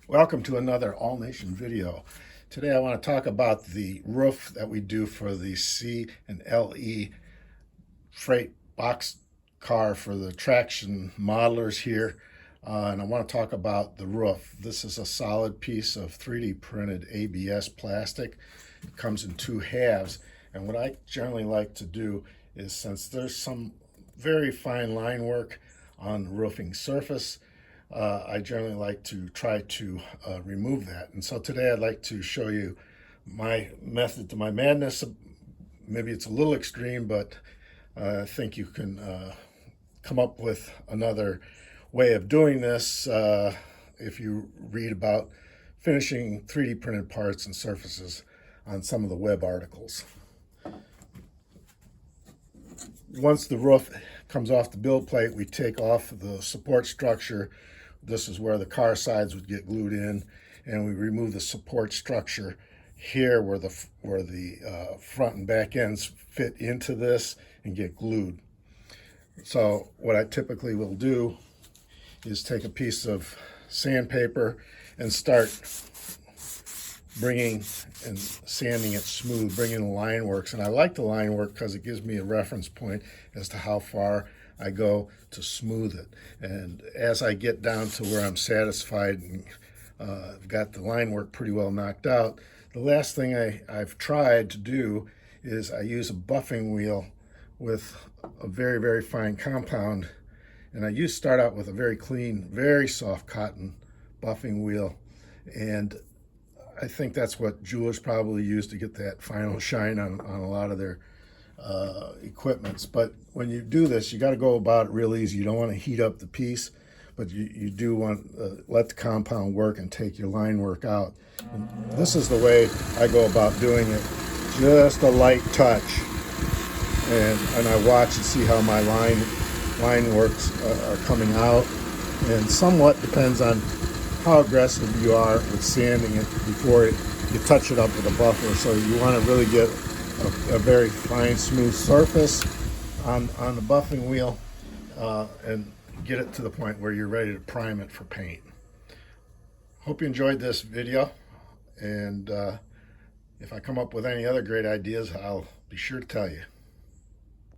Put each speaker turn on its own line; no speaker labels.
Welcome to another All Nation video. Today I want to talk about the roof that we do for the C&LE freight box car for the traction modelers here. And I want to talk about the roof. This is a solid piece of 3D printed ABS plastic. It comes in two halves. And what I generally like to do is, since there's some very fine line work on the roofing surface, I generally like to try to remove that. And so today I'd like to show you my method to my madness. Maybe it's a little extreme, but I think you can come up with another way of doing this if you read about finishing 3D printed parts and surfaces on some of the web articles. Once the roof comes off the build plate, we take off the support structure. This is where the car sides would get glued in, and we remove the support structure here where the front and back ends fit into this and get glued. So what I typically will do is take a piece of sandpaper and start bringing and sanding it smooth, bringing the line works. And I like the line work because it gives me a reference point as to how far I go to smooth it. And as I get down to where I'm satisfied and I've got the line work pretty well knocked out, the last thing I've tried to do is I use a buffing wheel with a very, very fine compound. And I start out with a very clean, very soft cotton buffing wheel. And I think that's what jewelers probably use to get that final shine on a lot of their equipments. But when you do this, you got to go about it real easy. You don't want to heat up the piece, but you do want to let the compound work and take your line work out. And this is the way I go about doing it. Just a light touch, and I watch and see how my line works are coming out. And somewhat depends on how aggressive you are with sanding it before you touch it up with a buffer. So you want to really get a very fine, smooth surface on the buffing wheel and get it to the point where you're ready to prime it for paint. Hope you enjoyed this video, and if I come up with any other great ideas, I'll be sure to tell you.